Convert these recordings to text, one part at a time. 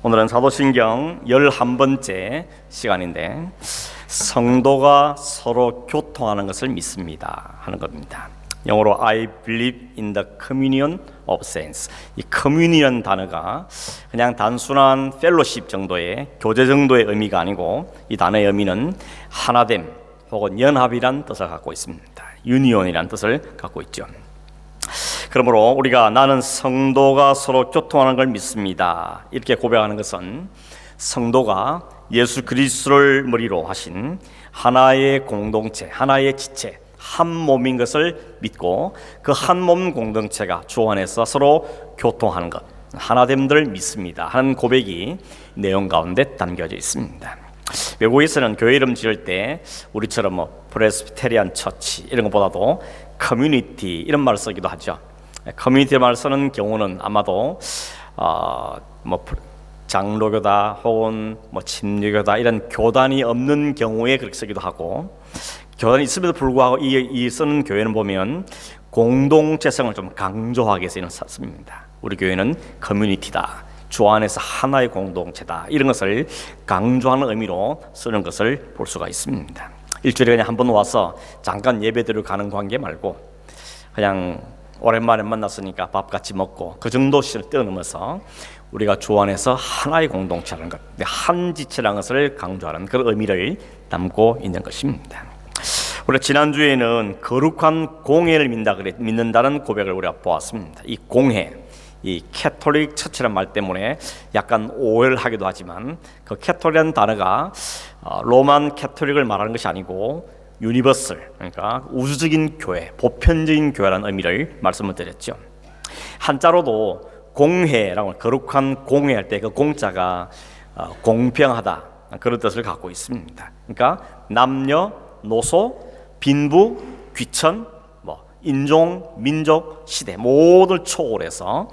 오늘은 사도신경 11번째 시간인데 성도가 서로 교통하는 것을 믿습니다 하는 겁니다. 영어로 I believe in the communion of saints. 이 communion이라는 단어가 그냥 단순한 펠로십 정도의 교제 정도의 의미가 아니고 이 단어의 의미는 하나됨 혹은 연합이란 뜻을 갖고 있습니다. 유니온이라는 뜻을 갖고 있죠. 그러므로 우리가 나는 성도가 서로 교통하는 걸 믿습니다 이렇게 고백하는 것은 성도가 예수 그리스도를 머리로 하신 하나의 공동체, 하나의 지체, 한 몸인 것을 믿고 그 한 몸 공동체가 주 안에서 서로 교통하는 것, 하나됨을 믿습니다 하는 고백이 내용 가운데 담겨져 있습니다. 외국에서는 교회 이름 지을 때 우리처럼 프레스비테리안 처치 이런 것보다도 커뮤니티 이런 말을 쓰기도 하죠. 커뮤니티 말을 쓰는 경우는 아마도 장로교다 혹은 침례교다 이런 교단이 없는 경우에 그렇게 쓰기도 하고, 교단이 있음에도 불구하고 이 쓰는 교회는 보면 공동체성을 좀 강조하게 쓰는 씁니다. 우리 교회는 커뮤니티다, 주 안에서 하나의 공동체다, 이런 것을 강조하는 의미로 쓰는 것을 볼 수가 있습니다. 일주일에 그냥 한 번 와서 잠깐 예배드리러 가는 관계 말고 그냥 오랜만에 만났으니까 밥 같이 먹고 그 정도 시를 뛰어넘어서 우리가 주 안에서 하나의 공동체라는 것, 한 지체라는 것을 강조하는 그런 의미를 담고 있는 것입니다. 우리가 지난주에는 거룩한 공회를 믿는다는 고백을 우리가 보았습니다. 이 공회, 이 캐톨릭 처치란 말 때문에 약간 오해를 하기도 하지만 그 캐톨릭이라는 단어가 로만 캐톨릭을 말하는 것이 아니고 유니버설, 그러니까 우주적인 교회, 보편적인 교회라는 의미를 말씀을 드렸죠. 한자로도 공회라고, 거룩한 공회할 때 그 공자가 공평하다 그런 뜻을 갖고 있습니다. 그러니까 남녀, 노소, 빈부, 귀천, 인종, 민족, 시대 모두를 초월해서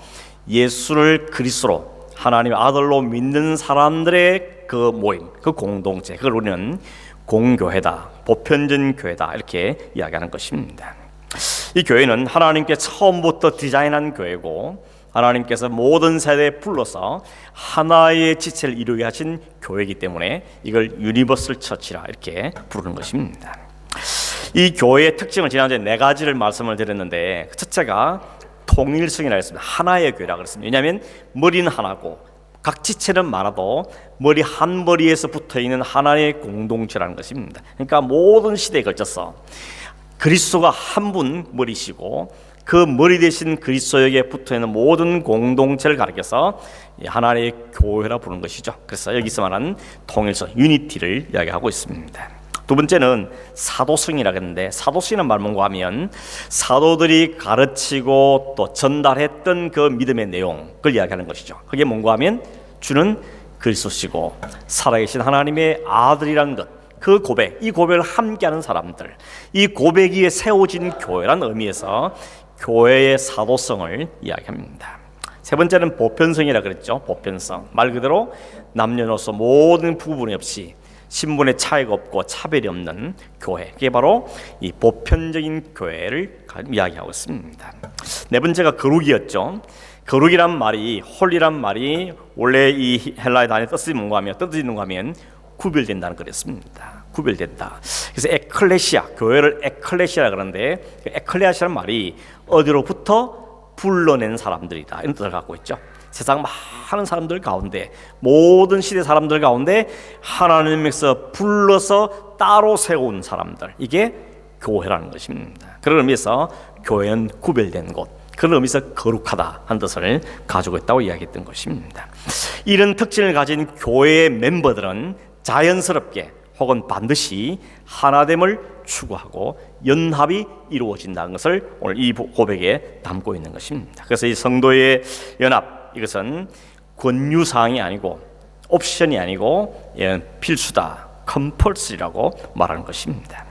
예수를 그리스도로 하나님의 아들로 믿는 사람들의 그 모임, 그 공동체, 그걸 우리는 공교회다, 보편적인 교회다 이렇게 이야기하는 것입니다. 이 교회는 하나님께 처음부터 디자인한 교회고 하나님께서 모든 세대에 불러서 하나의 지체를 이루게 하신 교회이기 때문에 이걸 유니버설 처치라 이렇게 부르는 것입니다. 이 교회의 특징을 지난주에 4가지를 말씀을 드렸는데 그 첫째가 통일성이라고 했습니다. 하나의 교회라고 그랬습니다. 왜냐하면 머리는 하나고 각 지체는 많아도 머리 한 머리에서 붙어있는 하나의 공동체라는 것입니다. 그러니까 모든 시대에 걸쳐서 그리스도가 한 분 머리시고 그 머리 대신 그리스도에게 붙어있는 모든 공동체를 가리켜서 하나의 교회라 부르는 것이죠. 그래서 여기서 말하는 통일성, 유니티를 이야기하고 있습니다. 두 번째는 사도성이라고 했는데, 사도성이라는 말 뭔가 하면 사도들이 가르치고 또 전달했던 그 믿음의 내용을 이야기하는 것이죠. 그게 뭔가 하면 주는 그리스도시고 살아계신 하나님의 아들이라는 것, 그 고백, 이 고백을 함께하는 사람들, 이 고백 위에 세워진 교회라는 의미에서 교회의 사도성을 이야기합니다. 세 번째는 보편성이라고 그랬죠. 보편성, 말 그대로 남녀노소 모든 부분이 없이 신분의 차이가 없고 차별이 없는 교회, 그게 바로 이 보편적인 교회를 이야기하고 있습니다. 네 번째가 거룩이었죠. 거룩이란 말이, 홀이란 말이 원래 이 헬라의 단어의 뜻이 뭔가 하면 구별된다는 그랬습니다. 구별된다. 그래서 에클레시아, 교회를 에클레시아라 그러는데 그 에클레시아라는 말이 어디로부터 불러낸 사람들이다 이런 뜻을 갖고 있죠. 세상 많은 사람들 가운데, 모든 시대 사람들 가운데 하나님께서 불러서 따로 세운 사람들, 이게 교회라는 것입니다. 그런 의미에서 교회는 구별된 곳, 그런 의미에서 거룩하다 한 뜻을 가지고 있다고 이야기했던 것입니다. 이런 특징을 가진 교회의 멤버들은 자연스럽게 혹은 반드시 하나됨을 추구하고 연합이 이루어진다는 것을 오늘 이 고백에 담고 있는 것입니다. 그래서 이 성도의 연합, 이것은 권유사항이 아니고 옵션이 아니고 필수다, 컴펄스리라고 말하는 것입니다.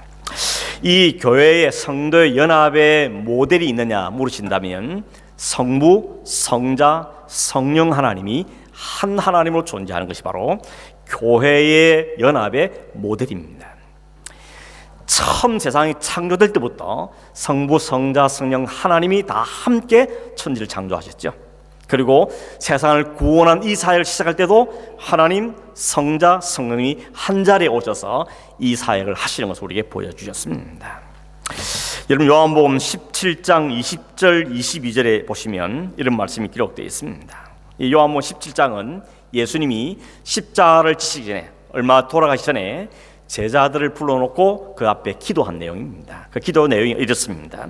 이 교회의 성도의 연합의 모델이 있느냐 물으신다면 성부, 성자, 성령 하나님이 한 하나님으로 존재하는 것이 바로 교회의 연합의 모델입니다. 처음 세상이 창조될 때부터 성부, 성자, 성령 하나님이 다 함께 천지를 창조하셨죠. 그리고 세상을 구원한 이 사역을 시작할 때도 하나님, 성자, 성령이 한 자리에 오셔서 이 사역을 하시는 것을 우리에게 보여주셨습니다. 여러분, 요한복음 17장 20절 22절에 보시면 이런 말씀이 기록되어 있습니다. 이 요한복음 17장은 예수님이 십자가를 지시기 전에, 얼마 돌아가시 전에 제자들을 불러놓고 그 앞에 기도한 내용입니다. 그 기도 내용이 이렇습니다.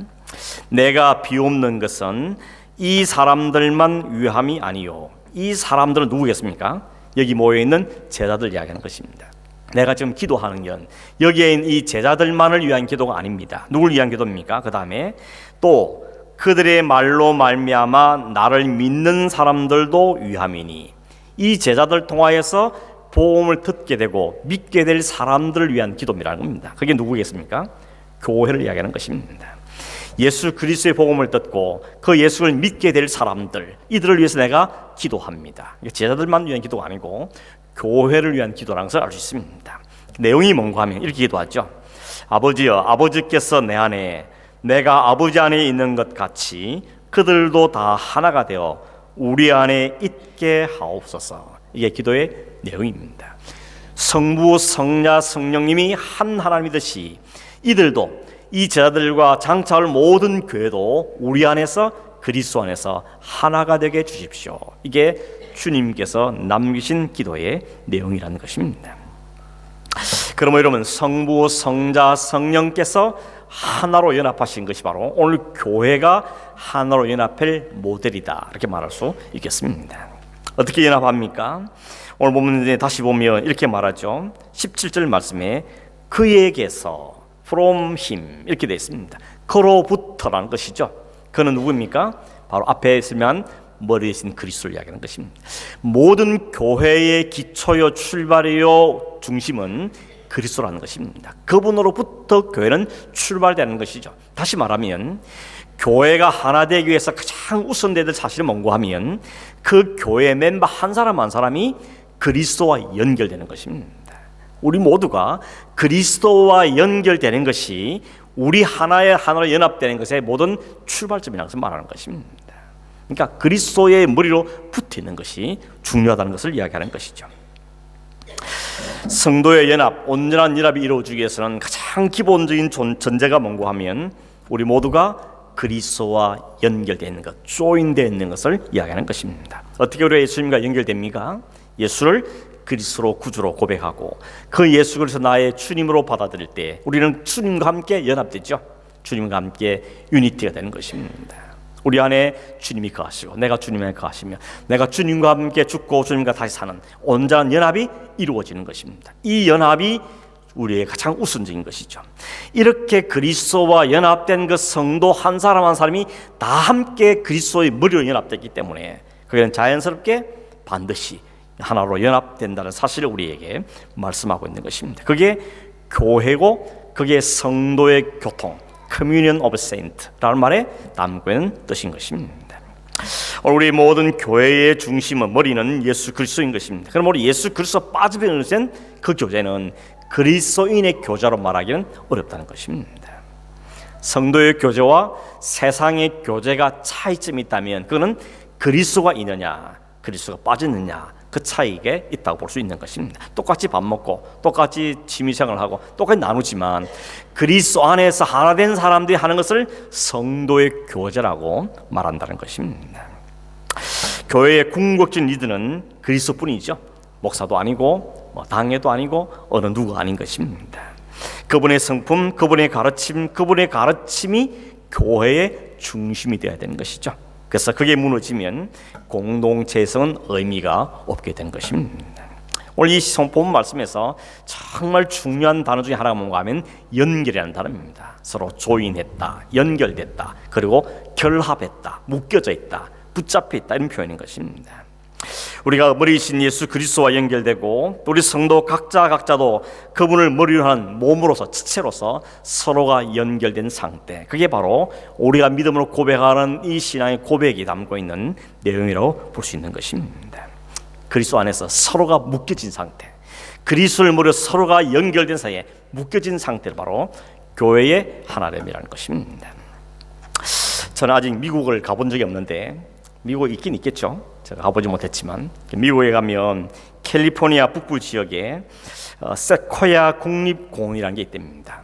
내가 비옵는 것은 이 사람들만 위함이 아니요. 이 사람들은 누구겠습니까? 여기 모여있는 제자들 이야기하는 것입니다. 내가 지금 기도하는 건 여기에 있는 이 제자들만을 위한 기도가 아닙니다. 누굴 위한 기도입니까? 그 다음에 또 그들의 말로 말미암아 나를 믿는 사람들도 위함이니, 이 제자들 통하여서 복음을 듣게 되고 믿게 될 사람들을 위한 기도라는 겁니다. 그게 누구겠습니까? 교회를 이야기하는 것입니다. 예수 그리스도의 복음을 듣고 그 예수를 믿게 될 사람들, 이들을 위해서 내가 기도합니다. 제자들만 위한 기도가 아니고 교회를 위한 기도라는 것을 알 수 있습니다. 내용이 뭔가 하면 이렇게 기도하죠. 아버지여, 아버지께서 내 안에, 내가 아버지 안에 있는 것 같이 그들도 다 하나가 되어 우리 안에 있게 하옵소서. 이게 기도의 내용입니다. 성부, 성자, 성령님이 한 하나님이듯이 이들도, 이 제자들과 장차올 모든 교회도 우리 안에서, 그리스도 안에서 하나가 되게 해주십시오. 이게 주님께서 남기신 기도의 내용이라는 것입니다. 그러면 여러분, 성부, 성자, 성령께서 하나로 연합하신 것이 바로 오늘 교회가 하나로 연합할 모델이다, 이렇게 말할 수 있겠습니다. 어떻게 연합합니까? 오늘 보면 다시 보면 이렇게 말하죠. 17절 말씀에 그에게서, from him, 이렇게 되어 있습니다. 그로부터라는 것이죠. 그는 누구입니까? 바로 앞에 있으면 머리에 있는 그리스도를 이야기하는 것입니다. 모든 교회의 기초요, 출발이요, 중심은 그리스도라는 것입니다. 그분으로부터 교회는 출발되는 것이죠. 다시 말하면 교회가 하나 되기 위해서 가장 우선되는 사실은 뭔가 하면 그 교회 멤버 한 사람 한 사람이 그리스도와 연결되는 것입니다. 우리 모두가 그리스도와 연결되는 것이 우리 하나로 연합되는 것의 모든 출발점이라는 것을 말하는 것입니다. 그러니까 그리스도의 머리로 붙어있는 것이 중요하다는 것을 이야기하는 것이죠. 성도의 연합, 온전한 연합이 이루어지기 위해서는 가장 기본적인 전제가 뭔가 하면 우리 모두가 그리스도와 연결되어 있는 것, 조인되어 있는 것을 이야기하는 것입니다. 어떻게 우리가 예수님과 연결됩니까? 예수를 그리스도로 구주로 고백하고 그 예수 그리스도 나의 주님으로 받아들일 때 우리는 주님과 함께 연합되죠. 주님과 함께 유니티가 되는 것입니다. 우리 안에 주님이 거하시고 내가 주님 안에 거하시며 내가 주님과 함께 죽고 주님과 다시 사는 온전한 연합이 이루어지는 것입니다. 이 연합이 우리의 가장 우선적인 것이죠. 이렇게 그리스도와 연합된 그 성도 한 사람 한 사람이 다 함께 그리스도의 머리로 연합됐기 때문에 그는 자연스럽게 반드시 하나로 연합된다는 사실을 우리에게 말씀하고 있는 것입니다. 그게 교회고 그게 성도의 교통, Communion of Saints라는 말에 담고 있는 뜻인 것입니다. 우리 모든 교회의 중심은, 머리는 예수 그리스도인 것입니다. 그럼 우리 예수 그리스도 빠져버리는 것은 그 교제는 그리스도인의 교제로 말하기는 어렵다는 것입니다. 성도의 교제와 세상의 교제가 차이점이 있다면 그거는 그리스도가 있느냐 그리스도가 빠졌느냐 그 차이가 있다고 볼 수 있는 것입니다. 똑같이 밥 먹고 똑같이 취미생활을 하고 똑같이 나누지만 그리스도 안에서 하나 된 사람들이 하는 것을 성도의 교제라고 말한다는 것입니다. 교회의 궁극적인 리더는 그리스도뿐이죠. 목사도 아니고 당회도 아니고 어느 누구가 아닌 것입니다. 그분의 성품, 그분의 가르침이 교회의 중심이 되어야 되는 것이죠. 그래서 그게 무너지면 공동체에서는 의미가 없게 된 것입니다. 오늘 이 본 말씀에서 정말 중요한 단어 중에 하나가 뭔가 하면 연결이라는 단어입니다. 서로 조인했다, 연결됐다, 그리고 결합했다, 묶여져 있다, 붙잡혀 있다, 이런 표현인 것입니다. 우리가 머리이신 예수 그리스도와 연결되고 우리 성도 각자도 그분을 머리로 하는 몸으로서, 지체로서 서로가 연결된 상태, 그게 바로 우리가 믿음으로 고백하는 이 신앙의 고백이 담고 있는 내용이라고 볼 수 있는 것입니다. 그리스도 안에서 서로가 묶여진 상태, 그리스도를 머리로 서로가 연결된 사이에 묶여진 상태를 바로 교회의 하나됨이라는 것입니다. 저는 아직 미국을 가본 적이 없는데 미국에 있긴 있겠죠. 제가 가보지 못했지만 미국에 가면 캘리포니아 북부 지역에 세코야 국립공원이라는 게 있답니다.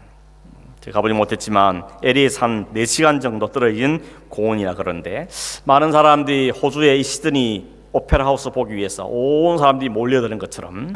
제가 가보지 못했지만 LA에서 한 4시간 정도 떨어진 공원이라 그러는데 많은 사람들이 호주의 이 시드니 오페라 하우스 보기 위해서 온 사람들이 몰려드는 것처럼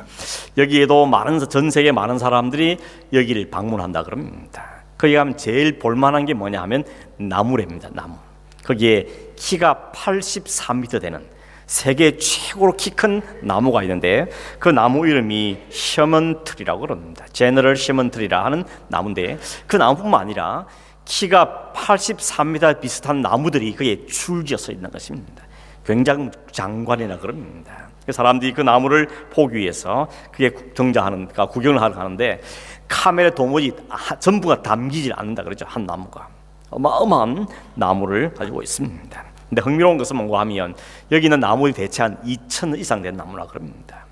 여기에도 전 세계 많은 사람들이 여기를 방문한다 그럽니다. 거기 가면 제일 볼만한 게 뭐냐 하면 나무랍니다. 나무. 거기에 키가 83m 되는 세계 최고로 키 큰 나무가 있는데 그 나무 이름이 셔먼트리라고 그럽니다. 제너럴 셔먼트리라 하는 나무인데 그 나무뿐만 아니라 키가 83m 비슷한 나무들이 거기에 줄지어서 있는 것입니다. 굉장장관이라 그럽니다. 사람들이 그 나무를 보기 위해서 그게 구경을 하러 가는데 카메라에 도무지 전부가 담기질 않는다 그러죠. 한 나무가 어마어마한 나무를 가지고 있습니다. 근데 흥미로운 것은 뭔가 하면 여기 있는 나무들이 대체 한 2,000 이상 된 나무라 그럽니다.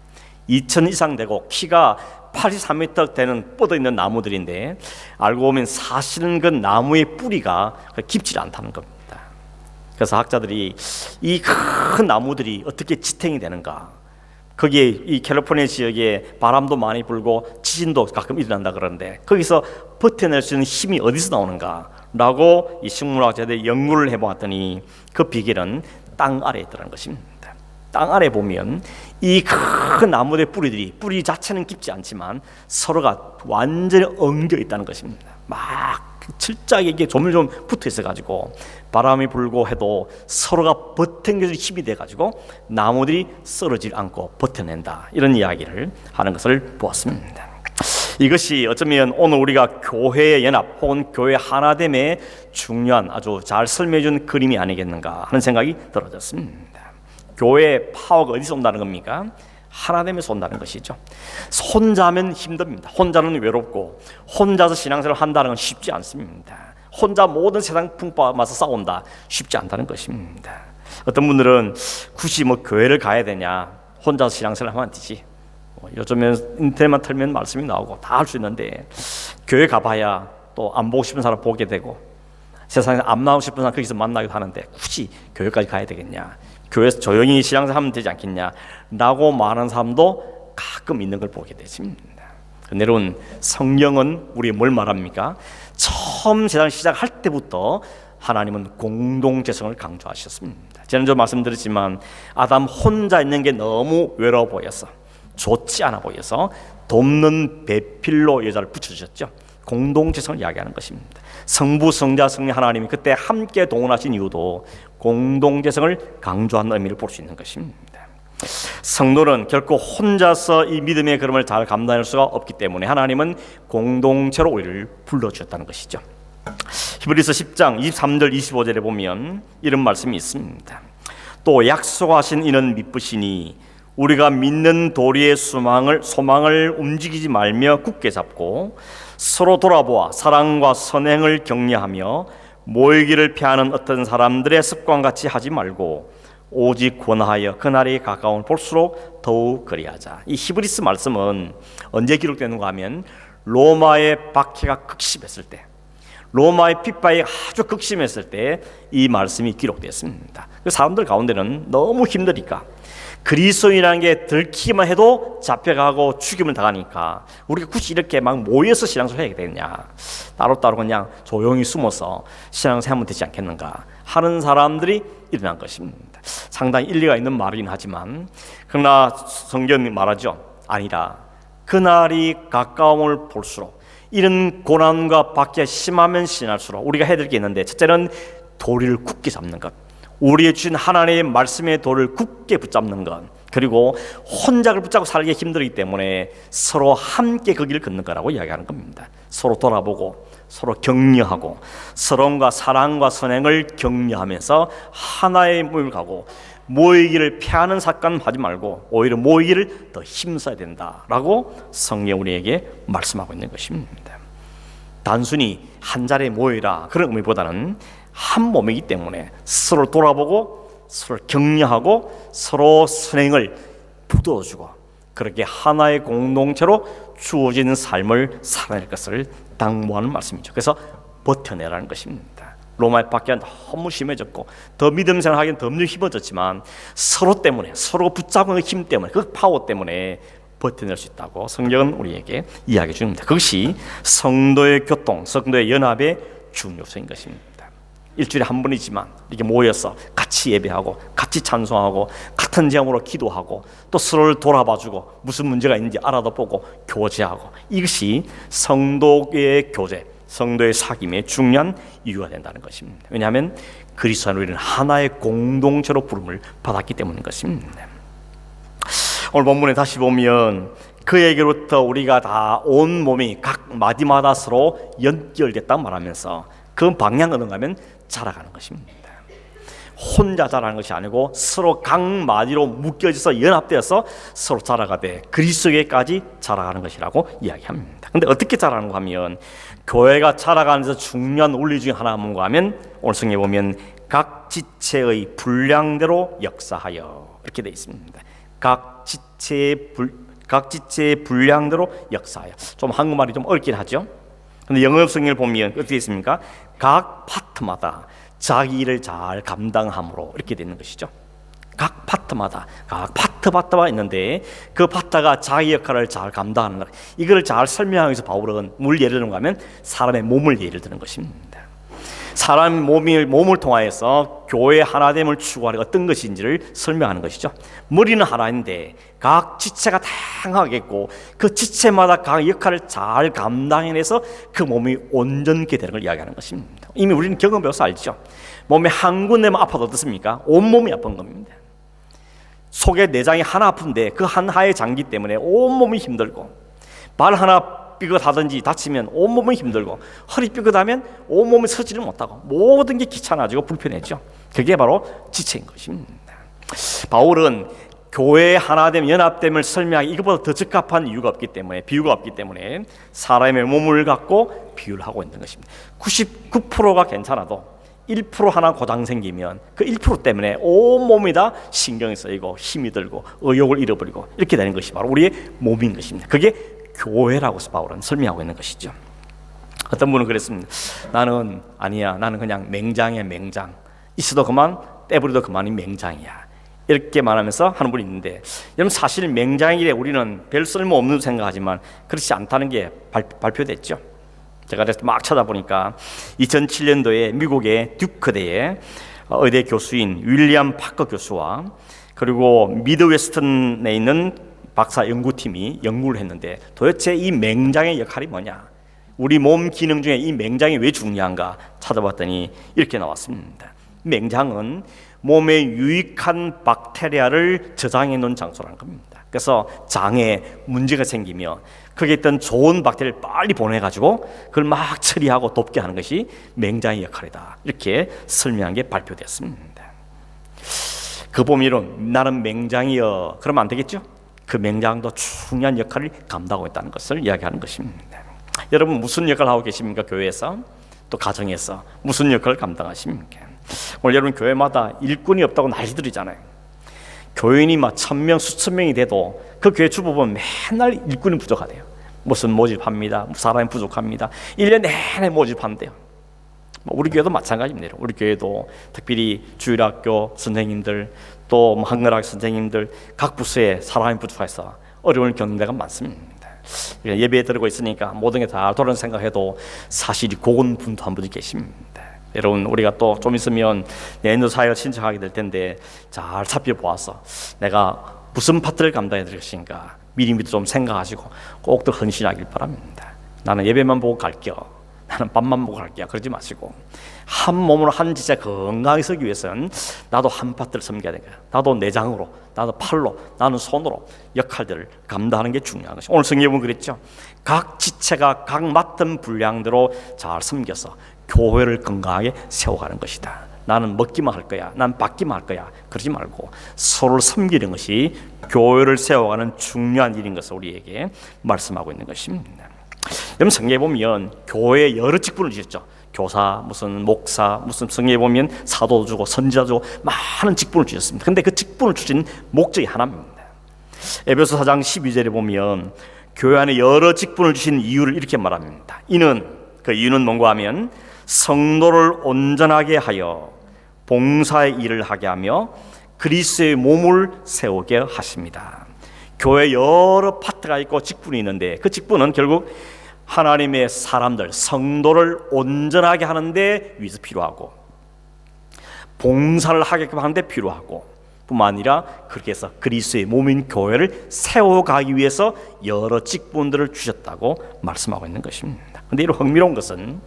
2,000 이상 되고 키가 83m 되는 뻗어있는 나무들인데 알고 보면 사실은 그 나무의 뿌리가 깊지 않다는 겁니다. 그래서 학자들이 이 큰 나무들이 어떻게 지탱이 되는가, 거기에 이 캘리포니아 지역에 바람도 많이 불고 지진도 가끔 일어난다 그러는데 거기서 버텨낼 수 있는 힘이 어디서 나오는가 라고 이 식물학자들이 연구를 해보았더니 그 비결은 땅 아래에 있다는 것입니다. 땅 아래 보면 이 큰 나무의 뿌리 자체는 깊지 않지만 서로가 완전히 엉겨 있다는 것입니다. 막 철저하게 이게 조물조물 붙어 있어가지고 바람이 불고 해도 서로가 버텨줄 힘이 돼가지고 나무들이 쓰러지지 않고 버텨낸다, 이런 이야기를 하는 것을 보았습니다. 이것이 어쩌면 오늘 우리가 교회의 연합 혹은 교회 하나됨의 중요한 아주 잘 설명해준 그림이 아니겠는가 하는 생각이 들어졌습니다. 교회의 파워가 어디서 온다는 겁니까? 하나됨에서 온다는 것이죠. 혼자 하면 힘듭니다. 혼자는 외롭고 혼자서 신앙생활을 한다는 건 쉽지 않습니다. 혼자 모든 세상 풍파와 맞서 싸운다, 쉽지 않다는 것입니다. 어떤 분들은 굳이 교회를 가야 되냐, 혼자서 신앙생활을 하면 되지, 요즘엔 인터넷만 틀면 말씀이 나오고 다 할 수 있는데 교회 가봐야 또 안 보고 싶은 사람 보게 되고 세상에 안 나오고 싶은 사람 거기서 만나기도 하는데 굳이 교회까지 가야 되겠냐, 교회에서 조용히 신앙생활 하면 되지 않겠냐 라고 말하는 사람도 가끔 있는 걸 보게 되십니다. 여러분, 성경은 우리에게 뭘 말합니까? 처음 세상 시작할 때부터 하나님은 공동체성을 강조하셨습니다. 지난주 말씀드렸지만 아담 혼자 있는 게 너무 외로워 보여서, 좋지 않아 보여서 돕는 배필로 여자를 붙여주셨죠. 공동체성을 이야기하는 것입니다. 성부, 성자, 성령 하나님이 그때 함께 동원하신 이유도 공동체성을 강조하는 의미를 볼 수 있는 것입니다. 성도는 결코 혼자서 이 믿음의 걸음을 잘 감당할 수가 없기 때문에 하나님은 공동체로 우리를 불러주셨다는 것이죠. 히브리서 10장 23절 25절에 보면 이런 말씀이 있습니다. 또 약속하신 이는 미쁘시니 우리가 믿는 도리의 소망을 움직이지 말며 굳게 잡고 서로 돌아보아 사랑과 선행을 격려하며 모이기를 피하는 어떤 사람들의 습관같이 하지 말고 오직 권하여 그날이 가까운 볼수록 더욱 그리하자. 이 히브리서 말씀은 언제 기록되는가 하면 로마의 박해가 극심했을 때, 로마의 핍박이 아주 극심했을 때 이 말씀이 기록됐습니다. 사람들 가운데는 너무 힘드니까, 그리스도인이라는 게 들키기만 해도 잡혀가고 죽임을 당하니까 우리가 굳이 이렇게 막 모여서 신앙생활을 해야 되느냐, 따로따로 그냥 조용히 숨어서 신앙생활 하면 되지 않겠는가 하는 사람들이 일어난 것입니다. 상당히 일리가 있는 말이긴 하지만 그러나 성경이 말하죠. 아니라 그날이 가까움을 볼수록, 이런 고난과 박해가 심하면 심할수록 우리가 해야 될 게 있는데, 첫째는 도리를 굳게 잡는 것, 우리의 주신 하나님의 말씀의 도를 굳게 붙잡는 것, 그리고 혼자 그걸 붙잡고 살기 힘들기 때문에 서로 함께 그 길을 걷는 거라고 이야기하는 겁니다. 서로 돌아보고 서로 격려하고 서로가 사랑과 선행을 격려하면서 하나의 모임을 가고 모이기를 피하는 습관 하지 말고 오히려 모이기를 더 힘써야 된다라고 성경 우리에게 말씀하고 있는 것입니다. 단순히 한 자리에 모이라 그런 의미보다는 한 몸이기 때문에 서로 돌아보고 서로 격려하고 서로 선행을 북돋아주고 그렇게 하나의 공동체로 주어지는 삶을 살아낼 것을 당부하는 말씀이죠. 그래서 버텨내라는 것입니다. 로마의 박해가 너무 심해졌고 더 믿음 생활하기엔 더 힘어졌지만 서로 때문에, 서로 붙잡는 힘 때문에, 그 파워 때문에 버텨낼 수 있다고 성경은 우리에게 이야기해 줍니다. 그것이 성도의 교통, 성도의 연합의 중요성인 것입니다. 일주일에 한 번이지만 이렇게 모여서 같이 예배하고 같이 찬송하고 같은 제목으로 기도하고 또 서로를 돌아봐주고 무슨 문제가 있는지 알아도 보고 교제하고, 이것이 성도의 교제, 성도의 사귐의 중요한 이유가 된다는 것입니다. 왜냐하면 그리스도 안에 우리는 하나의 공동체로 부름을 받았기 때문인 것입니다. 오늘 본문에 다시 보면 그에게로부터 우리가 다 온 몸이 각 마디마다 서로 연결됐다 말하면서 그 방향은 어떤가 하면 자라가는 것입니다. 혼자 자라는 것이 아니고 서로 각 마디로 묶여져서 연합되어서 서로 자라가되 그리스도에게까지 자라가는 것이라고 이야기합니다. 그런데 어떻게 자라는가 하면 교회가 자라가는 데서 중요한 원리 중에 하나가 뭔가 하면 오늘 성경에 보면 각 지체의 분량대로 역사하여 이렇게 되어 있습니다. 각 지체의 분량대로 역사하여. 좀 한국말이 좀 어렵긴 하죠. 근데 영어 성경을 보면 어떻게 있습니까? 각 파트마다 자기 일을 잘 감당함으로 이렇게 되는 것이죠. 각 파트마다 각 파트가 있는데 그 파트가 자기 역할을 잘 감당하는 것, 이걸 잘 설명하기 위해서 바울은 뭘 예를 드는가 하면 사람의 몸을 예를 드는 것입니다. 사람 몸을 통하여서 교회 하나됨을 추구하는 어떤 것인지를 설명하는 것이죠. 머리는 하나인데 각 지체가 다양하겠고 그 지체마다 각 역할을 잘 감당해내서 그 몸이 온전케 되는 걸 이야기하는 것입니다. 이미 우리는 경험 배워서 알죠. 몸에 한 군데만 아파도 어떻습니까? 온몸이 아픈 겁니다. 속에 내장이 하나 아픈데 그 한 하의 장기 때문에 온몸이 힘들고, 발 하나 삐끗하든지 다치면 온몸이 힘들고, 허리 삐끗하면 온몸이 서지를 못하고 모든 게 귀찮아지고 불편해져. 그게 바로 지체인 것입니다. 바울은 교회 하나됨, 연합됨을 설명하기 이것보다 더 적합한 이유가 없기 때문에, 비유가 없기 때문에 사람의 몸을 갖고 비유를 하고 있는 것입니다. 99%가 괜찮아도 1% 하나 고장 생기면 그 1% 때문에 온몸이 다 신경이 쓰이고 힘이 들고 의욕을 잃어버리고 이렇게 되는 것이 바로 우리의 몸인 것입니다. 그게 교회라고 바울은 설명하고 있는 것이죠. 어떤 분은 그랬습니다. 나는 그냥 맹장이야, 맹장. 있어도 그만, 떼버려도 그만이 맹장이야. 이렇게 말하면서 하는 분이 있는데, 여러분 사실 맹장이래 우리는 별 쓸모없는 생각하지만 그렇지 않다는 게 발표됐죠. 제가 그래서 막 찾아보니까 2007년도에 미국의 듀크대의 의대 교수인 윌리엄 파커 교수와 그리고 미드웨스턴에 있는 박사 연구팀이 연구를 했는데, 도대체 이 맹장의 역할이 뭐냐, 우리 몸 기능 중에 이 맹장이 왜 중요한가 찾아봤더니 이렇게 나왔습니다. 맹장은 몸에 유익한 박테리아를 저장해 놓은 장소라는 겁니다. 그래서 장에 문제가 생기면 거기에 있던 좋은 박테리아를 빨리 보내가지고 그걸 막 처리하고 돕게 하는 것이 맹장의 역할이다. 이렇게 설명한 게 발표됐습니다. 그 보면 나는 맹장이여, 그러면 안 되겠죠? 그 맹장도 중요한 역할을 감당하고 있다는 것을 이야기하는 것입니다. 여러분 무슨 역할을 하고 계십니까? 교회에서, 또 가정에서 무슨 역할을 감당하십니까? 오늘 여러분 교회마다 일꾼이 없다고 난리들이잖아요. 교인이 막 1000명, 수천 명이 돼도 그 교회 주보 보면 맨날 일꾼이 부족하대요. 무슨 모집합니다, 사람이 부족합니다, 1년 내내 모집한대요. 우리 교회도 마찬가지입니다. 우리 교회도 특별히 주일학교 선생님들, 또 한글학 선생님들, 각 부서에 사람이 부족해서 어려움을 겪는 데가 많습니다. 예배에 들고 있으니까 모든 게 다 돌아오는 생각해도 사실이 고군분투한 분이 계십니다. 여러분 우리가 또 좀 있으면 내년도 사회가 신청하게 될 텐데 잘 살펴보아서 내가 무슨 파트를 감당해야 될 것인가 미리미리 좀 생각하시고 꼭들 헌신하길 바랍니다. 나는 예배만 보고 갈게요, 나는 밥만 보고 갈게요, 그러지 마시고 한 몸으로 한 지체 건강하게 서기 위해서는 나도 한 파트를 섬겨야 되는 거야. 나도 내장으로, 나도 팔로, 나는 손으로 역할들을 감당하는 게 중요한 것이. 오늘 성경에 보면 그랬죠. 각 지체가 각 맡은 분량대로 잘 섬겨서 교회를 건강하게 세워가는 것이다. 나는 먹기만 할 거야, 난 받기만 할 거야, 그러지 말고 서로를 섬기는 것이 교회를 세워가는 중요한 일인 것을 우리에게 말씀하고 있는 것입니다. 여러분 성경에 보면 교회에 여러 직분을 주셨죠. 교사, 무슨 목사, 무슨 성경에 보면 사도 주고 선지자 주고 많은 직분을 주셨습니다. 근데 그 직분을 주신 목적이 하나입니다. 에베소 4장 12절에 보면 교회 안에 여러 직분을 주신 이유를 이렇게 말합니다. 그 이유는 뭔가 하면 성도를 온전하게 하여 봉사의 일을 하게 하며 그리스도의 몸을 세우게 하십니다. 교회 여러 파트가 있고 직분이 있는데 그 직분은 결국 하나님의 사람들, 성도를 온전하게 하는데 위해서 필요하고 봉사를 하게끔 하는데 필요하고 뿐만 아니라 그렇게 해서 그리스도의 몸인 교회를 세워가기 위해서 여러 직분들을 주셨다고 말씀하고 있는 것입니다. 그런데 이런 흥미로운 것은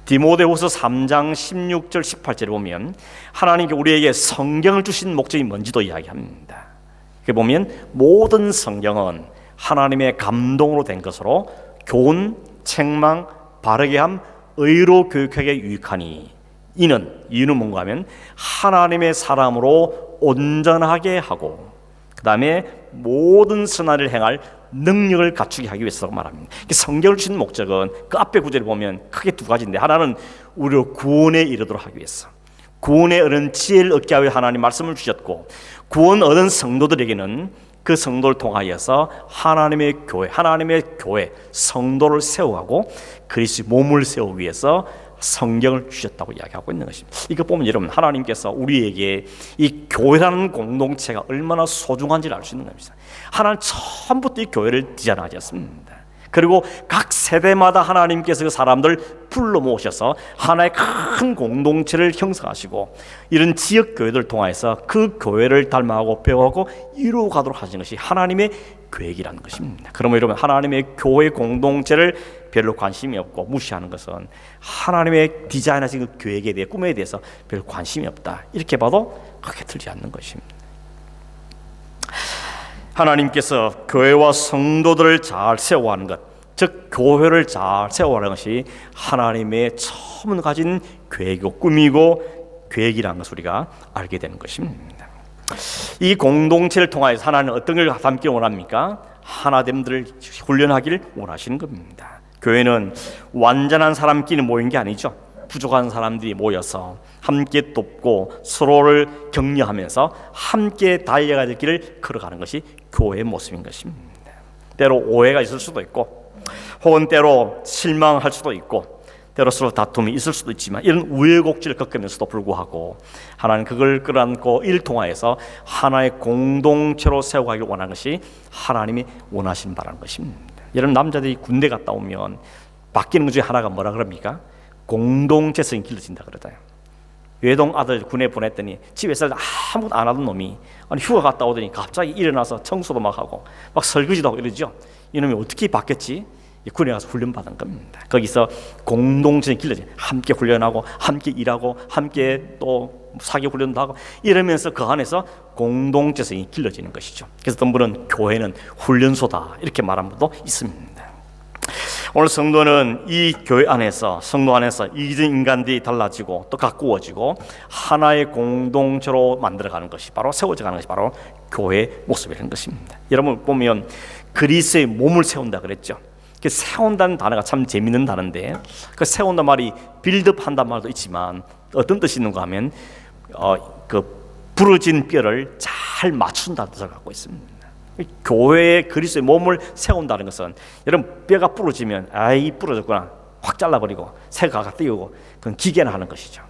디모데후서 3장 16절 18절에 보면 하나님께 우리에게 성경을 주신 목적이 뭔지도 이야기합니다. 그게 보면 모든 성경은 하나님의 감동으로 된 것으로 교훈, 책망, 바르게 함, 의로 교육하게 유익하니 이유는 뭔가 하면 하나님의 사람으로 온전하게 하고 그 다음에 모든 선한 행할 능력을 갖추게 하기 위해서라고 말합니다. 성경을 주신 목적은 그 앞에 구절을 보면 크게 두 가지인데 하나는 우리를 구원에 이르도록 하기 위해서 구원에 이르는 지혜를 얻게 하여 하나님 말씀을 주셨고 구원 얻은 성도들에게는 그 성도를 통하여서 하나님의 교회 성도를 세워가고 그리스도의 몸을 세우기 위해서 성경을 주셨다고 이야기하고 있는 것입니다. 이거 보면 여러분 하나님께서 우리에게 이 교회라는 공동체가 얼마나 소중한지를 알 수 있는 겁니다. 하나님 처음부터 이 교회를 디자인하셨습니다. 그리고 각 세대마다 하나님께서 그 사람들 불러 모으셔서 하나의 큰 공동체를 형성하시고 이런 지역 교회들을 통해서 그 교회를 닮아가고 배워가고 이루어가도록 하시는 것이 하나님의 계획이라는 것입니다. 그러면 여러분 하나님의 교회 공동체를 별로 관심이 없고 무시하는 것은 하나님의 디자인하신 그 계획에 대해 꿈에 대해서 별로 관심이 없다 이렇게 봐도 크게 틀리지 않는 것입니다. 하나님께서 교회와 성도들을 잘 세워가는 것, 즉 교회를 잘 세워가는 것이 하나님의 처음 가진 계획이고 꿈이고 계획이라는 것을 우리가 알게 되는 것입니다. 이 공동체를 통하여 하나님은 어떤 걸 담기 원합니까? 하나됨들을 훈련하기를 원하시는 겁니다. 교회는 완전한 사람끼리 모인 게 아니죠. 부족한 사람들이 모여서 함께 돕고 서로를 격려하면서 함께 달려가야 될 길을 걸어가는 것이 교회의 모습인 것입니다. 때로 오해가 있을 수도 있고 혹은 때로 실망할 수도 있고 때로 서로 다툼이 있을 수도 있지만 이런 우여곡절을 겪으면서도 불구하고 하나님 그걸 끌어안고 이를 통하여서 하나의 공동체로 세워가길 원하는 것이 하나님이 원하시는 바라는 것입니다. 여러분 남자들이 군대 갔다 오면 바뀌는 것 중에 하나가 뭐라 그럽니까? 공동체성이 길러진다 그러잖아요. 외동 아들 군에 보냈더니 집에서 아무것도 안 하던 놈이 휴가 갔다 오더니 갑자기 일어나서 청소도 막 하고 막 설거지도 하고 이러죠. 이놈이 어떻게 바뀌었지? 군에 가서 훈련받은 겁니다. 거기서 공동체성이 길러진, 함께 훈련하고 함께 일하고 함께 또 사교 훈련도 하고 이러면서 그 안에서 공동체성이 길러지는 것이죠. 그래서 어떤 분은 교회는 훈련소다 이렇게 말한 분도 있습니다. 오늘 성도는 이 교회 안에서 성도 안에서 이전 인간들이 달라지고 또 가꾸어지고 하나의 공동체로 만들어가는 것이 바로 세워져가는 것이 바로 교회의 모습이라는 것입니다. 여러분 보면 그리스도의 몸을 세운다 그랬죠. 그 세운다는 단어가 참 재밌는 단어인데 그 세운다 말이 빌드업한다는 말도 있지만 어떤 뜻이 있는가 하면 그 부러진 뼈를 잘 맞춘다는 뜻을 갖고 있습니다. 교회의 그리스도의 몸을 세운다는 것은 여러분 뼈가 부러지면 아이 부러졌구나 확 잘라버리고 새 가가 띄우고 그건 기계나 하는 것이죠.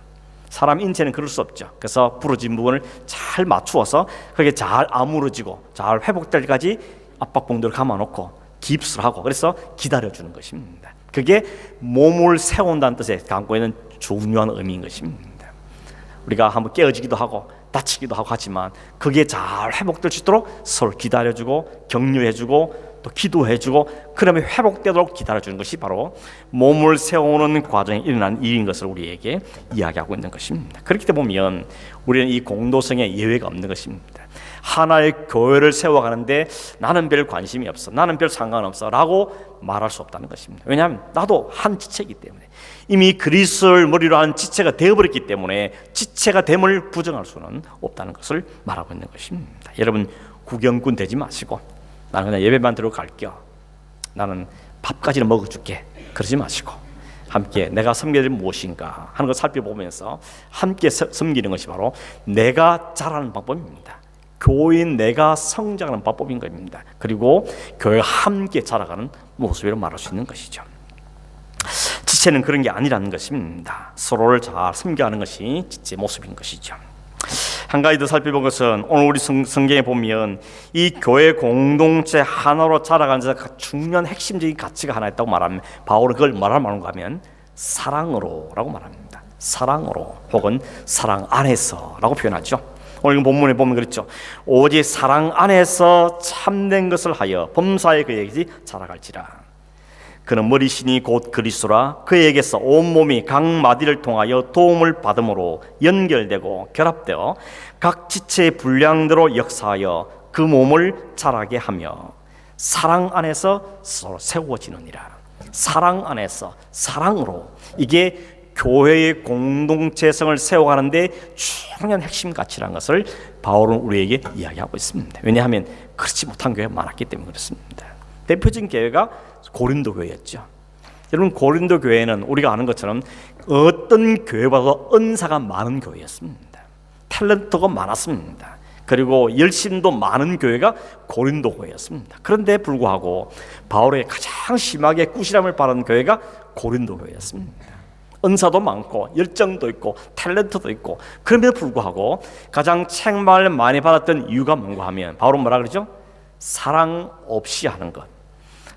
사람 인체는 그럴 수 없죠. 그래서 부러진 부분을 잘 맞추어서 그게 잘 아물어지고 잘 회복될 때까지 압박봉들을 감아놓고 깁스를 하고 그래서 기다려주는 것입니다. 그게 몸을 세운다는 뜻에 담고 있는 중요한 의미인 것입니다. 우리가 한번 깨어지기도 하고 다치기도 하고 하지만 그게 잘 회복될 수 있도록 서로 기다려주고 격려해주고 또 기도해주고 그러면 회복되도록 기다려주는 것이 바로 몸을 세우는 과정에 일어난 일인 것을 우리에게 이야기하고 있는 것입니다. 그렇기 때문에 보면 우리는 이 공동성에 예외가 없는 것입니다. 하나의 교회를 세워가는데 나는 별 관심이 없어, 나는 별 상관없어 라고 말할 수 없다는 것입니다. 왜냐하면 나도 한 지체이기 때문에 이미 그리스도를 머리로 한 지체가 되어버렸기 때문에 지체가 됨을 부정할 수는 없다는 것을 말하고 있는 것입니다. 여러분 구경꾼 되지 마시고 나는 그냥 예배만 들어 갈게요, 나는 밥까지는 먹어줄게 그러지 마시고 함께 내가 섬겨야 될 무엇인가 하는 걸 살펴보면서 함께 섬기는 것이 바로 내가 자라는 방법입니다. 교인 내가 성장하는 방법인 겁니다. 그리고 교회가 함께 자라가는 모습으로 말할 수 있는 것이죠. 지체는 그런 게 아니라는 것입니다. 서로를 잘 섬겨하는 것이 지체의 모습인 것이죠. 한 가지 더 살펴본 것은 오늘 우리 성경에 보면 이 교회 공동체 하나로 자라가는 데 중요한 핵심적인 가치가 하나 있다고 말하면 바울은 그걸 뭐라고 하면 사랑으로라고 말합니다. 사랑으로 혹은 사랑 안에서라고 표현하죠. 오늘 본문에 보면 그렇죠. 오직 사랑 안에서 참된 것을 하여 범사에 그에게 자라갈지라. 그는 머리신이 곧 그리스도라. 그에게서 온몸이 각 마디를 통하여 도움을 받음으로 연결되고 결합되어 각 지체의 분량대로 역사하여 그 몸을 자라게 하며 사랑 안에서 서로 세워지느니라. 사랑 안에서 사랑으로, 이게 교회의 공동체성을 세워가는데 중요한 핵심 가치라는 것을 바울은 우리에게 이야기하고 있습니다. 왜냐하면 그렇지 못한 교회가 많았기 때문에 그렇습니다. 대표적인 교회가 고린도 교회였죠. 여러분, 고린도 교회는 우리가 아는 것처럼 어떤 교회보다도 은사가 많은 교회였습니다. 탤런트가 많았습니다. 그리고 열심도 많은 교회가 고린도 교회였습니다. 그런데 불구하고 바울에게 가장 심하게 꾸시람을 바라는 교회가 고린도 교회였습니다. 은사도 많고 열정도 있고 탤런트도 있고, 그럼에도 불구하고 가장 책망을 많이 받았던 이유가 뭔가 하면 바울은 뭐라 그러죠? 사랑 없이 하는 것,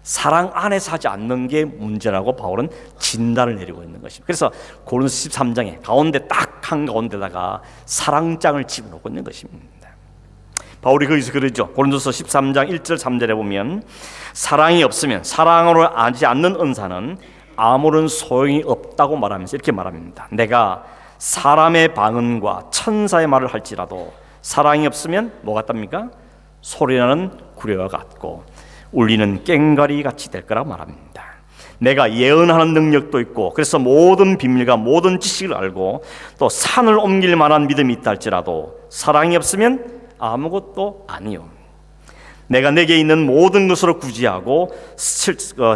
사랑 안에서 하지 않는 게 문제라고 바울은 진단을 내리고 있는 것입니다. 그래서 고린도서 13장에 가운데 딱 한가운데다가 사랑장을 집어넣고 있는 것입니다. 바울이 거기서 그러죠. 고린도서 13장 1절 3절에 보면 사랑이 없으면, 사랑으로 하지 않는 은사는 아무런 소용이 없다고 말하면서 이렇게 말합니다. 내가 사람의 방언과 천사의 말을 할지라도 사랑이 없으면 뭐 같답니까? 소리나는 구레와 같고 울리는 꽹과리 같이 될 거라고 말합니다. 내가 예언하는 능력도 있고, 그래서 모든 비밀과 모든 지식을 알고 또 산을 옮길 만한 믿음이 있다 할지라도 사랑이 없으면 아무것도 아니요. 내가 내게 있는 모든 것으로 구제하고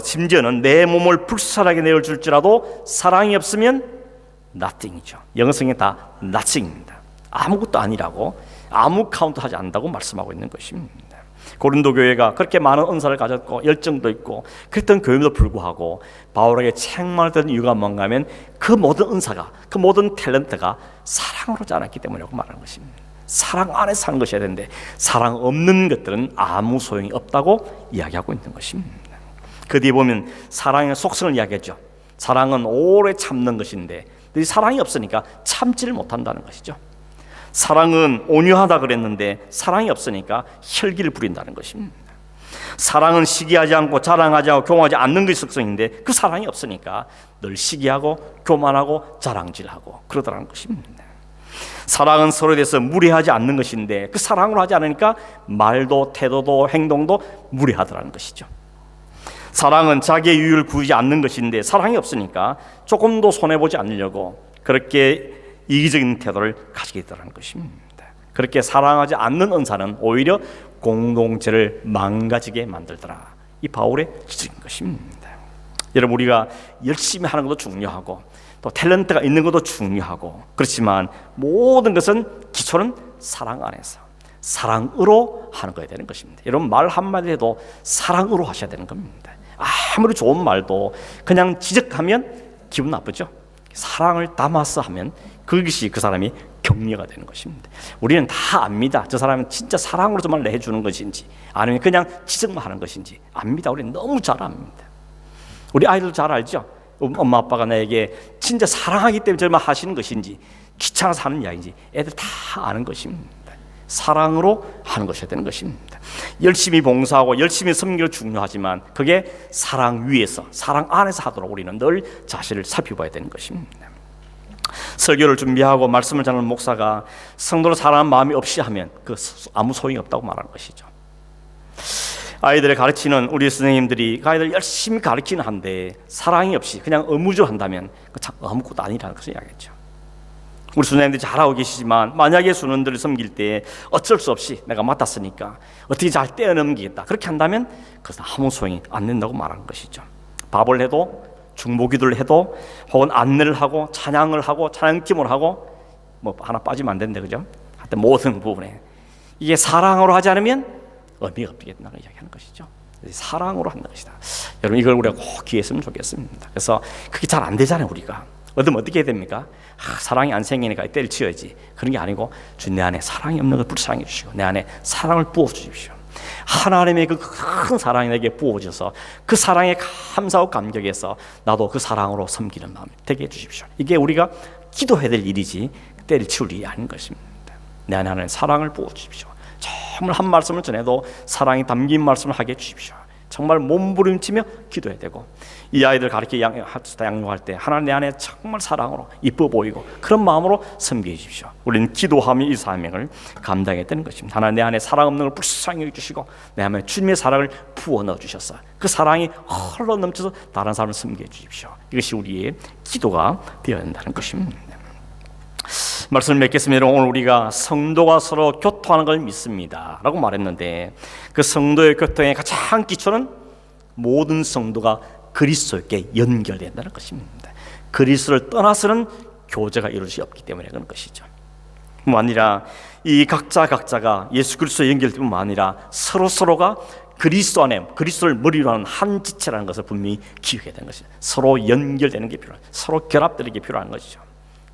심지어는 내 몸을 불살하게 내어줄지라도 사랑이 없으면 nothing이죠. 영어성에 다 nothing입니다. 아무것도 아니라고, 아무 카운트 하지 않는다고 말씀하고 있는 것입니다. 고린도 교회가 그렇게 많은 은사를 가졌고 열정도 있고 그랬던 교회에도 불구하고 바울에게 책망을 듣는 이유가 뭔가 하면 그 모든 은사가, 그 모든 탤런트가 사랑으로 자랐기 때문이라고 말하는 것입니다. 사랑 안에 사는 것이어야 되는데 사랑 없는 것들은 아무 소용이 없다고 이야기하고 있는 것입니다. 그 뒤에 보면 사랑의 속성을 이야기했죠. 사랑은 오래 참는 것인데 이 사랑이 없으니까 참지를 못한다는 것이죠. 사랑은 온유하다 그랬는데 사랑이 없으니까 혈기를 부린다는 것입니다. 사랑은 시기하지 않고 자랑하지 않고 교만하지 않는 것이 속성인데 그 사랑이 없으니까 늘 시기하고 교만하고 자랑질하고 그러더라는 것입니다. 사랑은 서로에 대해서 무례하지 않는 것인데 그 사랑으로 하지 않으니까 말도 태도도 행동도 무례하더라는 것이죠. 사랑은 자기의 유익을 구하지 않는 것인데 사랑이 없으니까 조금도 손해보지 않으려고 그렇게 이기적인 태도를 가지게 되더라는 것입니다. 그렇게 사랑하지 않는 은사는 오히려 공동체를 망가지게 만들더라. 이 바울의 지적인 것입니다. 여러분, 우리가 열심히 하는 것도 중요하고 또 탤런트가 있는 것도 중요하고 그렇지만 모든 것은 기초는 사랑 안에서 사랑으로 하는 거야 되는 것입니다. 여러분, 말 한마디 해도 사랑으로 하셔야 되는 겁니다. 아무리 좋은 말도 그냥 지적하면 기분 나쁘죠. 사랑을 담아서 하면 그것이 그 사람이 격려가 되는 것입니다. 우리는 다 압니다. 저 사람은 진짜 사랑으로 정말 내주는 것인지 아니면 그냥 지적만 하는 것인지 압니다. 우리는 너무 잘 압니다. 우리 아이들도 잘 알죠. 엄마 아빠가 나에게 진짜 사랑하기 때문에 저만 하시는 것인지 귀찮아서 하는 이야기인지 애들 다 아는 것입니다. 사랑으로 하는 것이어야 되는 것입니다. 열심히 봉사하고 열심히 섬기는 게 중요하지만 그게 사랑 위에서 사랑 안에서 하도록 우리는 늘 자신을 살펴봐야 되는 것입니다. 설교를 준비하고 말씀을 전하는 목사가 성도를 사랑하는 마음이 없이 하면 그 아무 소용이 없다고 말하는 것이죠. 아이들을 가르치는 우리 선생님들이 아이들 열심히 가르치는 한데 사랑이 없이 그냥 의무적으로 한다면 아무것도 아니라는 것을 이야기했죠. 우리 선생님들이 잘하고 계시지만 만약에 수능들을 섬길 때 어쩔 수 없이 내가 맡았으니까 어떻게 잘 떼어넘기겠다 그렇게 한다면 그것은 아무 소용이 안 된다고 말하는 것이죠. 밥을 해도 중보기도를 해도 혹은 안내를 하고 찬양을 하고 찬양팀을 하고 뭐 하나 빠지면 안 된대, 그죠? 하여튼 모든 부분에 이게 사랑으로 하지 않으면 의미가 없겠다는 이야기하는 것이죠. 사랑으로 한다는 것이다. 여러분 이걸 우리가 꼭 기억했으면 좋겠습니다. 그래서 그게 잘 안 되잖아요. 우리가 어떻게 해야 됩니까? 사랑이 안 생기니까 때려치워야지. 그런 게 아니고 주님 내 안에 사랑이 없는 걸 불쌍히 주시고 내 안에 사랑을 부어 주십시오. 하나님의 그 큰 사랑이 내게 부어져서 그 사랑에 감사하고 감격해서 나도 그 사랑으로 섬기는 마음이 되게 해주십시오. 이게 우리가 기도해야 될 일이지 때려치울 일이 아닌 것입니다. 내 안에 하나님 사랑을 부어주십시오. 정말 한 말씀을 전해도 사랑이 담긴 말씀을 하게 해주십시오. 정말 몸부림치며 기도해야 되고 이 아이들 가르쳐 양육할 때 하나님 내 안에 정말 사랑으로 이뻐 보이고 그런 마음으로 섬겨 주십시오. 우리는 기도하며 이 사명을 감당해야 되는 것입니다. 하나님 내 안에 사랑 없는 걸 불쌍히 여주시고 내 안에 주님의 사랑을 부어 넣어 주셔서 그 사랑이 흘러 넘쳐서 다른 사람을 섬겨 주십시오. 이것이 우리의 기도가 되어야 한다는 것입니다. 말씀을 맺겠습니다. 오늘 우리가 성도가 서로 교통하는 걸 믿습니다 라고 말했는데 그 성도의 교통의 가장 기초는 모든 성도가 그리스도께 연결된다는 것입니다. 그리스도를 떠나서는 교제가 이루어질 수 없기 때문에 그런 것이죠. 뿐만 아니라 이 각자가 예수 그리스도에 연결될 뿐만 아니라 서로가 그리스도 안에 그리스도를 머리로 하는 한 지체라는 것을 분명히 기억해야 되는 것이죠. 서로 연결되는 게 필요한, 서로 결합되는 게 필요한 것이죠.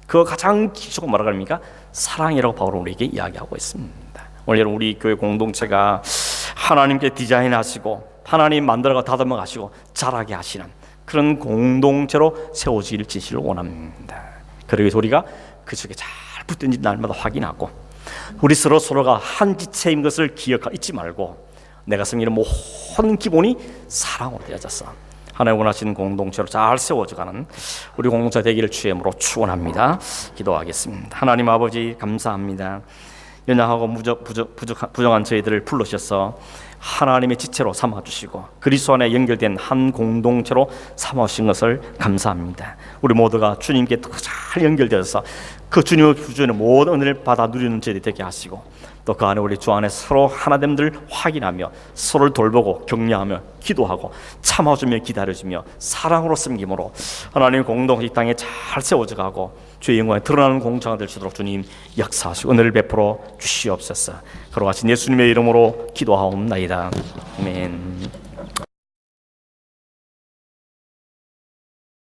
그 가장 기초가 뭐라고 합니까? 사랑이라고 바울은 우리에게 이야기하고 있습니다. 오늘 여러분 우리 교회 공동체가 하나님께 디자인하시고 하나님 만들어가 다듬어 가시고 자라게 하시는 그런 공동체로 세워질 지시를 원합니다. 그러기 위해서 우리가 그 속에 잘 붙든지 날마다 확인하고 우리 서로가 한 지체인 것을 잊지 말고 내가 섬기는 모든 기본이 사랑으로 되어졌어. 하나님 원하시는 공동체로 잘 세워져가는 우리 공동체 되기를 주의 이름으로 축원합니다. 기도하겠습니다. 하나님 아버지 감사합니다. 연약하고 부정한 저희들을 불러주셔서 하나님의 지체로 삼아주시고 그리스도 안에 연결된 한 공동체로 삼아주신 것을 감사합니다. 우리 모두가 주님께 더 잘 연결되어서 그 주님의 구주의 모든 은혜를 받아 누리는 저희들이 되게 하시고 또 그 안에 우리 주 안에 서로 하나됨들 확인하며 서로를 돌보고 격려하며 기도하고 참아주며 기다려주며 사랑으로 섬김으로 하나님 공동체 이 땅에 잘 세워져가고 주의 영광에 드러나는 공동체가 될 수 있도록 주님 역사하시고 은혜를 베풀어 주시옵소서. 그러하신 예수님의 이름으로 기도하옵나이다. 아멘.